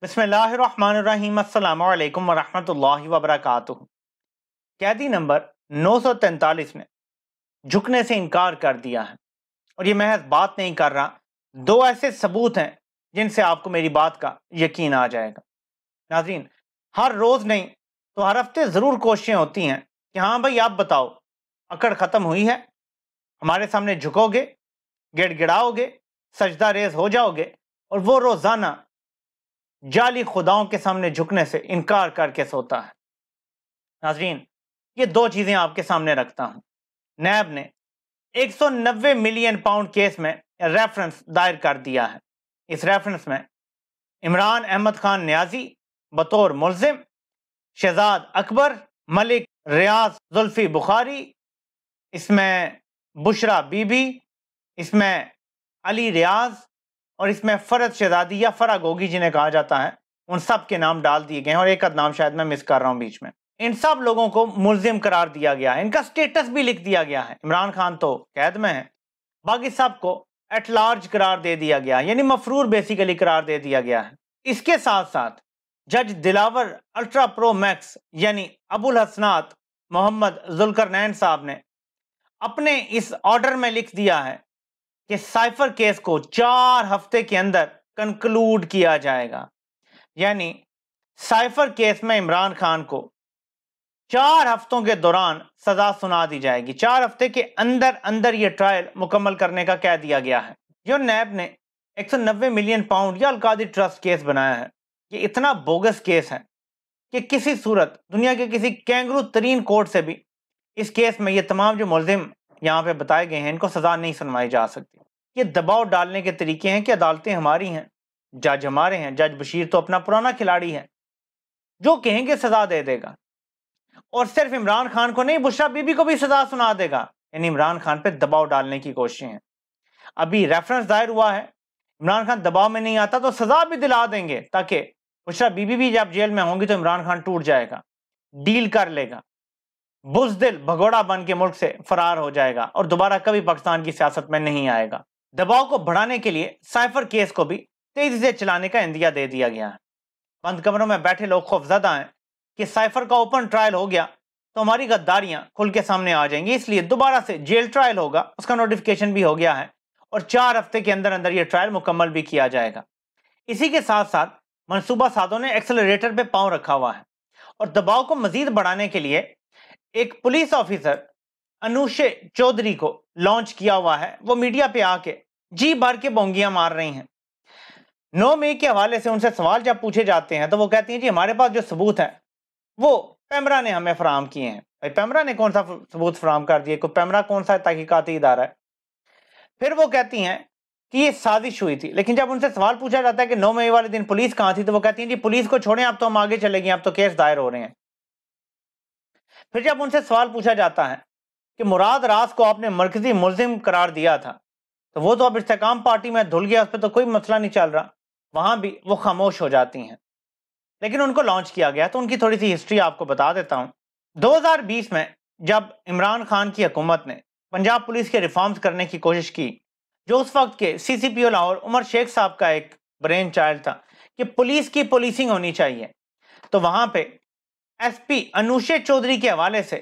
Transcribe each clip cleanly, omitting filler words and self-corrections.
बिस्मिल्लाहिर्रहमानिर्रहीम अस्सलामु अलैकुम वरहमतुल्लाहि वबरकातुहू। कैदी नंबर 943 ने झुकने से इनकार कर दिया है और ये महज बात नहीं कर रहा, दो ऐसे सबूत हैं जिनसे आपको मेरी बात का यकीन आ जाएगा। नाज़रीन, हर रोज़ नहीं तो हर हफ्ते ज़रूर कोशिशें होती हैं कि हाँ भाई आप बताओ, अकड़ ख़त्म हुई है, हमारे सामने झुकोगे, गिड़गिड़ाओगे, सजदा रेज़ हो जाओगे और वो रोज़ाना जाली खुदाओं के सामने झुकने से इनकार करके सोता है। नाजरीन, ये दो चीजें आपके सामने रखता हूं। नैब ने 190 मिलियन पाउंड केस में रेफरेंस दायर कर दिया है। इस रेफरेंस में इमरान अहमद खान न्याजी बतौर मुलजिम, शहजाद अकबर, मलिक रियाज जुल्फी बुखारी, इसमें बुशरा बीबी, इसमें अली रियाज और इसमें फरद शहजादी या फरा गोगी जिन्हें कहा जाता है, उन सब के नाम डाल दिए गए हैं और एक आध नाम शायद मैं मिस कर रहा हूं बीच में। इन सब लोगों को मुलजिम करार दिया गया है, इनका स्टेटस भी लिख दिया गया है। इमरान खान तो कैद में है, बाकी सबको एट लार्ज करार दे दिया गया, यानी मफरूर बेसिकली करार दे दिया गया है। इसके साथ साथ जज दिलावर अल्ट्रा प्रो मैक्स यानी अबुल हसनात मोहम्मद जुल्करनैन साहब ने अपने इस ऑर्डर में लिख दिया है कि साइफर केस को 4 हफ्ते के अंदर कंक्लूड किया जाएगा। यानी साइफर केस में इमरान खान को 4 हफ्तों के दौरान सजा सुना दी जाएगी। 4 हफ्ते के अंदर अंदर यह ट्रायल मुकम्मल करने का कह दिया गया है। जो नैब ने 190 मिलियन पाउंड या अलकादी ट्रस्ट केस बनाया है, ये इतना बोगस केस है कि किसी सूरत दुनिया के किसी कैंगरू तरीन कोर्ट से भी इस केस में ये तमाम जो मुलजिम यहाँ पे बताए गए हैं, इनको सजा नहीं सुनवाई जा सकती। ये दबाव डालने के तरीके हैं कि अदालतें हमारी हैं, जज हमारे हैं। जज बशीर तो अपना पुराना खिलाड़ी है, जो कहेंगे सजा दे देगा और सिर्फ इमरान खान को नहीं, बुशरा बीबी को भी सजा सुना देगा। यानी इमरान खान पे दबाव डालने की कोशिशें हैं। अभी रेफरेंस दायर हुआ है, इमरान खान दबाव में नहीं आता तो सजा भी दिला देंगे, ताकि बुशरा बीबी भी जब जेल में होंगी तो इमरान खान टूट जाएगा, डील कर लेगा, बुजदिल भगोड़ा बन के मुल्क से फरार हो जाएगा और दोबारा कभी पाकिस्तान की सियासत में नहीं आएगा। दबाव को बढ़ाने के लिए साइफर केस को भी तेजी से चलाने का इंदिया दे दिया गया है। बंद कमरों में बैठे लोग खौफजदा हैं कि साइफर का ओपन ट्रायल हो गया तो हमारी गद्दारियां खुल के सामने आ जाएंगी, इसलिए दोबारा से जेल ट्रायल होगा, उसका नोटिफिकेशन भी हो गया है और 4 हफ्ते के अंदर अंदर यह ट्रायल मुकम्मल भी किया जाएगा। इसी के साथ साथ मनसूबा साजों ने एक्सेलरेटर पे पांव रखा हुआ है और दबाव को मजीद बढ़ाने के लिए एक पुलिस ऑफिसर अनुशे चौधरी को लॉन्च किया हुआ है। वो मीडिया पे आके जी भर के बोंगियां मार रही हैं। 9 मई के हवाले से उनसे सवाल जब पूछे जाते हैं तो वो कहती हैं जी हमारे पास जो सबूत है वो पैमरा ने हमें फराहम किए हैं। भाई पैमरा ने कौन सा सबूत फराहम कर दिए? कोई पैमरा कौन सा तहकीकाती इदारा है? फिर वो कहती हैं कि ये साजिश हुई थी, लेकिन जब उनसे सवाल पूछा जाता है कि 9 मई वाले दिन पुलिस कहां थी तो वो कहती हैं जी पुलिस को छोड़ें, अब तो हम आगे चलेंगे, अब तो केस दायर हो रहे हैं। फिर जब उनसे सवाल पूछा जाता है कि मुराद रास को आपने मरकजी मुलजिम करार दिया था तो वो तो अब इस्तेकाम पार्टी में धुल गया, उस पर तो कोई मसला नहीं चल रहा, वहां भी वो खामोश हो जाती हैं। लेकिन उनको लॉन्च किया गया तो उनकी थोड़ी सी हिस्ट्री आपको बता देता हूं। 2020 में जब इमरान खान की हुकूमत ने पंजाब पुलिस के रिफॉर्म्स करने की कोशिश की, जो उस वक्त के CCPO लाहौर उमर शेख साहब का एक ब्रेन चाइल्ड था कि पुलिस की पुलिसिंग होनी चाहिए, तो वहां पे SP अनुशे चौधरी के हवाले से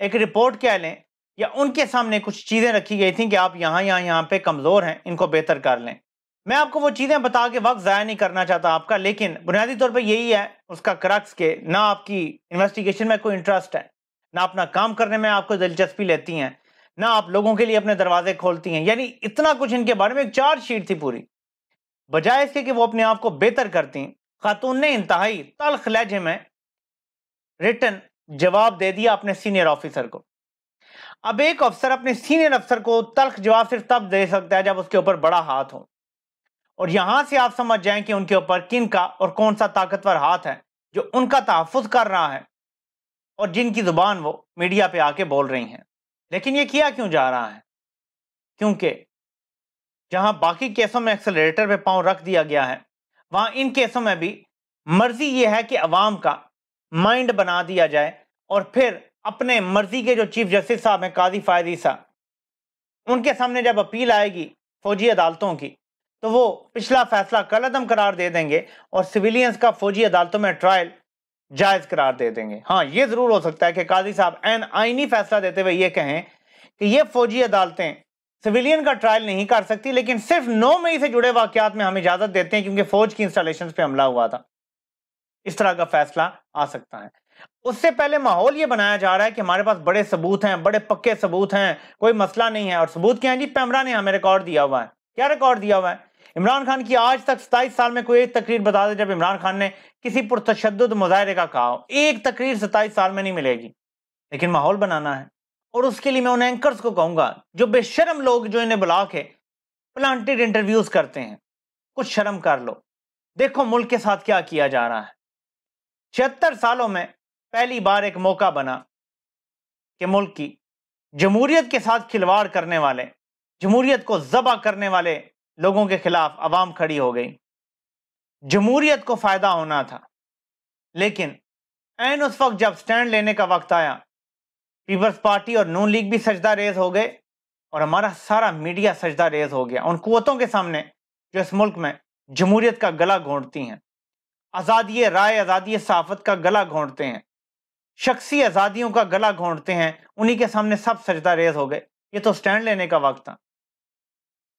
एक रिपोर्ट कह लें या उनके सामने कुछ चीजें रखी गई थी कि आप यहाँ पे कमजोर हैं, इनको बेहतर कर लें। मैं आपको वो चीजें बता के वक्त जाया नहीं करना चाहता आपका, लेकिन बुनियादी तौर पे यही है उसका क्रक्स के ना आपकी इन्वेस्टिगेशन में कोई इंटरेस्ट है, ना अपना काम करने में आपको दिलचस्पी लेती हैं, ना आप लोगों के लिए अपने दरवाजे खोलती हैं। यानी इतना कुछ इनके बारे में एक चार्जशीट थी पूरी। बजाय इसके कि वो अपने आप को बेहतर करती, खातून ने इंतहाई तल्ख लहजे में रिटन जवाब दे दिया अपने सीनियर ऑफिसर को। अब एक अफसर अपने सीनियर अफसर को तल्ख जवाब सिर्फ तब दे सकता है जब उसके ऊपर बड़ा हाथ हो, और यहां से आप समझ जाएं कि उनके ऊपर किन का और कौन सा ताकतवर हाथ है जो उनका तहफ्फुज कर रहा है और जिनकी जुबान वो मीडिया पे आके बोल रही हैं। लेकिन ये किया क्यों जा रहा है? क्योंकि जहां बाकी केसों में एक्सेलरेटर पे पांव रख दिया गया है, वहां इन केसों में भी मर्जी ये है कि अवाम का माइंड बना दिया जाए और फिर अपने मर्जी के जो चीफ जस्टिस साहब हैं काजी फायद ईसा, उनके सामने जब अपील आएगी फौजी अदालतों की तो वो पिछला फैसला कलअदम करार दे देंगे और सिविलियंस का फौजी अदालतों में ट्रायल जायज करार दे देंगे। हाँ, ये जरूर हो सकता है कि काजी साहब आईनी फैसला देते हुए ये कहें कि ये फौजी अदालतें सिविलियन का ट्रायल नहीं कर सकती, लेकिन सिर्फ 9 मई से जुड़े वाकयात में हम इजाजत देते हैं क्योंकि फौज की इंस्टॉलेशन पे हमला हुआ था। इस तरह का फैसला आ सकता है। उससे पहले माहौल ये बनाया जा रहा है कि हमारे पास बड़े सबूत हैं, बड़े पक्के सबूत हैं, कोई मसला नहीं है। और सबूत क्या है जी? पैमरा ने हमें रिकॉर्ड दिया हुआ है। क्या रिकॉर्ड दिया हुआ है? इमरान खान की आज तक 27 साल में कोई एक तकरीर बता दे जब इमरान खान ने किसी पुरतशद्दुद मुजाहरे का कहा हो। एक तकरीर 27 साल में नहीं मिलेगी। लेकिन माहौल बनाना है और उसके लिए मैं उन एंकर्स को कहूंगा जो बेशर्म लोग जो इन्हें बुला के प्लांटेड इंटरव्यूज करते हैं, कुछ शर्म कर लो। देखो मुल्क के साथ क्या किया जा रहा है। 76 सालों में पहली बार एक मौका बना कि मुल्क की जमहूरियत के साथ खिलवाड़ करने वाले, जमहूरियत को ज़बह करने वाले लोगों के खिलाफ अवाम खड़ी हो गई। जमहूरियत को फायदा होना था, लेकिन ऐन उस वक्त जब स्टैंड लेने का वक्त आया, पीपल्स पार्टी और नून लीग भी सजदा रेज हो गए और हमारा सारा मीडिया सजदा रेज हो गया उन कुव्वतों के सामने जो इस मुल्क में जमहूरियत का गला घोंटती हैं, आज़ादी राय, आज़ादी सहाफत का गला घोंटते हैं, शख्सी आज़ादियों का गला घोंटते हैं। उन्हीं के सामने सब सजदा रेज हो गए। ये तो स्टैंड लेने का वक्त था।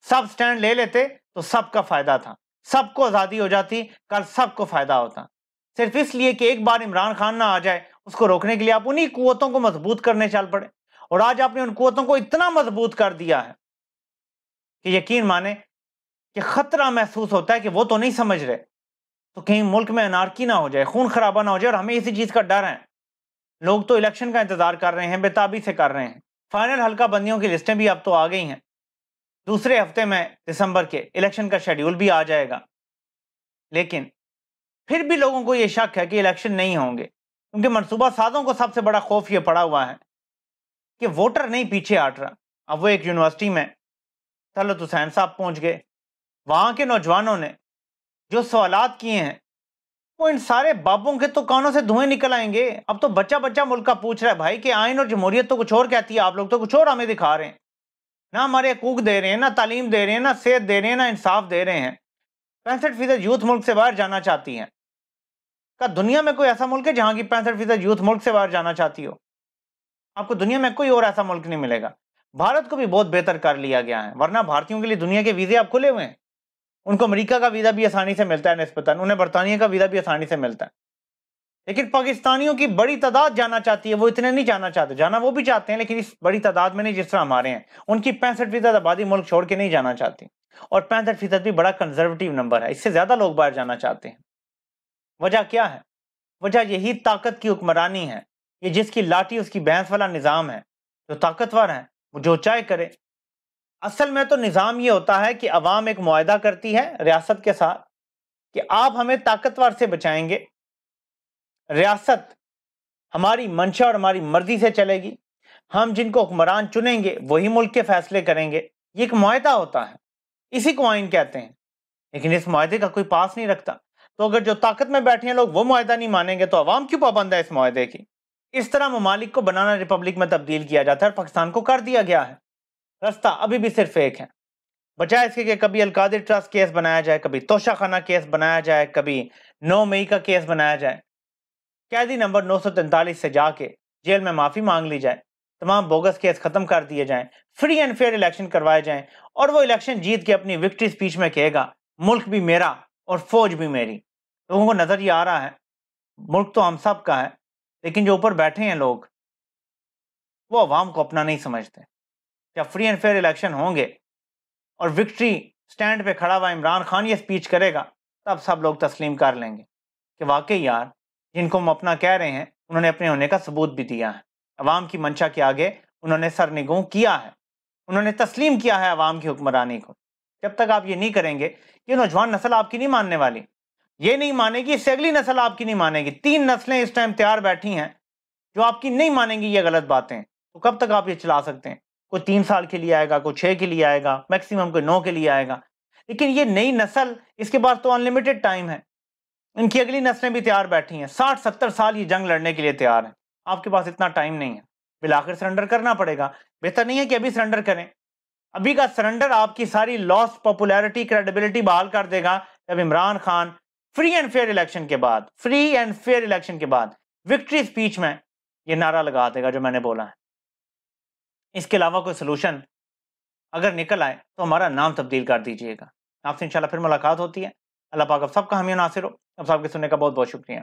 सब स्टैंड ले लेते तो सबका फायदा था, सबको आज़ादी हो जाती, कल सबको फायदा होता। सिर्फ इसलिए कि एक बार इमरान खान ना आ जाए, उसको रोकने के लिए आप उन्हीं कुव्वतों को मजबूत करने चल पड़े। और आज आपने उन कुव्वतों को इतना मजबूत कर दिया है कि यकीन माने कि खतरा महसूस होता है कि वो तो नहीं समझ रहे, तो कहीं मुल्क में अनारकी ना हो जाए, खून खराबा ना हो जाए। और हमें इसी चीज का डर है। लोग तो इलेक्शन का इंतजार कर रहे हैं, बेताबी से कर रहे हैं। फाइनल हल्का बंदियों की लिस्टें भी अब तो आ गई हैं। दूसरे हफ्ते में दिसंबर के इलेक्शन का शेड्यूल भी आ जाएगा। लेकिन फिर भी लोगों को यह शक है कि इलेक्शन नहीं होंगे, क्योंकि मनसूबा साजों को सबसे बड़ा खौफ यह पड़ा हुआ है कि वोटर नहीं पीछे हट रहा। अब वो एक यूनिवर्सिटी में तलत हुसैन साहब पहुंच गए। वहां के नौजवानों ने जो सवालात किए हैं, वो इन सारे बाबों के तो कानों से धुएं निकल आएंगे। अब तो बच्चा बच्चा मुल्क का पूछ रहा है भाई कि आइन और जमहूरियत तो कुछ और कहती है, आप लोग तो कुछ और हमें दिखा रहे हैं। ना हमारे हकूक दे रहे हैं, ना तालीम दे रहे हैं, ना सेहत दे रहे हैं, ना इंसाफ दे रहे हैं। 65% यूथ मुल्क से बाहर जाना चाहती है। क्या दुनिया में कोई ऐसा मुल्क है जहां की 65% यूथ मुल्क से बाहर जाना चाहती हो? आपको दुनिया में कोई और ऐसा मुल्क नहीं मिलेगा। भारत को भी बहुत बेहतर कर लिया गया है, वरना भारतीयों के लिए दुनिया के वीजे अब खुले हुए हैं। उनको अमेरिका का वीजा भी आसानी से मिलता है निस्बतन, उन्हें बरतानिया का वीजा भी आसानी से मिलता है। लेकिन पाकिस्तानियों की बड़ी तादाद जाना चाहती है, वो इतने नहीं जाना चाहते। जाना वो भी चाहते हैं, लेकिन इस बड़ी तादाद में नहीं जिस तरह हमारे हैं। उनकी 65% आबादी मुल्क छोड़ के नहीं जाना चाहती, और 65% भी बड़ा कंजर्वेटिव नंबर है। इससे ज्यादा लोग बाहर जाना चाहते हैं। वजह क्या है? वजह यही ताकत की हुक्मरानी है। ये जिसकी लाठी उसकी भैंस वाला निजाम है। जो ताकतवर है वो जो चाहे करे। असल में तो निजाम ये होता है कि अवाम एक मुआहदा करती है रियासत के साथ कि आप हमें ताकतवर से बचाएंगे, रियासत हमारी मंशा और हमारी मर्जी से चलेगी, हम जिनको हुक्मरान चुनेंगे वही मुल्क के फैसले करेंगे। ये एक मुआहदा होता है, इसी को आइन कहते हैं। लेकिन इस मुआहदे का कोई पास नहीं रखता। तो अगर जो ताकत में बैठे हैं लोग वो मुआहदा नहीं मानेंगे, तो अवाम क्यों पाबंद है इस मुआहदे की? इस तरह ममालिक को बनाना रिपब्लिक में तब्दील किया जाता है और पाकिस्तान को कर दिया गया है। रास्ता अभी भी सिर्फ एक है, बजाय इसके कि कभी अलकादिर ट्रस्ट केस बनाया जाए, कभी तोशाखाना केस बनाया जाए, कभी 9 मई का केस बनाया जाए, कैदी नंबर 943 से जाके जेल में माफी मांग ली जाए, तमाम बोगस केस खत्म कर दिए जाएं, फ्री एंड फेयर इलेक्शन करवाए जाएं, और वो इलेक्शन जीत के अपनी विक्ट्री स्पीच में कहेगा मुल्क भी मेरा और फौज भी मेरी। लोगों को नजर ये आ रहा है मुल्क तो हम सब का है, लेकिन जो ऊपर बैठे हैं लोग वो अवाम को अपना नहीं समझते। जब फ्री एंड फेयर इलेक्शन होंगे और विक्ट्री स्टैंड पे खड़ा हुआ इमरान खान ये स्पीच करेगा, तब सब लोग तस्लीम कर लेंगे कि वाकई यार जिनको हम अपना कह रहे हैं उन्होंने अपने होने का सबूत भी दिया है। अवाम की मंशा के आगे उन्होंने सरनिगों किया है, उन्होंने तस्लीम किया है अवाम की हुक्मरानी को। जब तक आप ये नहीं करेंगे, ये नौजवान नस्ल आपकी नहीं मानने वाली, ये नहीं मानेगी, इससे अगली नस्ल आपकी नहीं मानेगी। 3 नस्लें इस टाइम तैयार बैठी हैं जो आपकी नहीं मानेंगी ये गलत बातें। तो कब तक आप ये चला सकते हैं? कोई 3 साल के लिए आएगा, कोई 6 के लिए आएगा, मैक्सिमम कोई 9 के लिए आएगा। लेकिन ये नई नस्ल, इसके बाद तो अनलिमिटेड टाइम है। इनकी अगली नस्लें भी तैयार बैठी हैं, 60-70 साल ये जंग लड़ने के लिए तैयार है। आपके पास इतना टाइम नहीं है, बिल आखिर सरेंडर करना पड़ेगा। बेहतर नहीं है कि अभी सरेंडर करें? अभी का सरेंडर आपकी सारी लॉस्ट पॉपुलैरिटी, क्रेडिबिलिटी बहाल कर देगा जब Imran Khan free and fair election के बाद विक्ट्री स्पीच में ये नारा लगा देगा जो मैंने बोला है। इसके अलावा कोई सोल्यूशन अगर निकल आए तो हमारा नाम तब्दील कर दीजिएगा। आपसे इंशाल्लाह फिर मुलाकात होती है। अल्लाह पाक आप सबका हामी नासिर हो। अब सबके सुनने का बहुत बहुत शुक्रिया।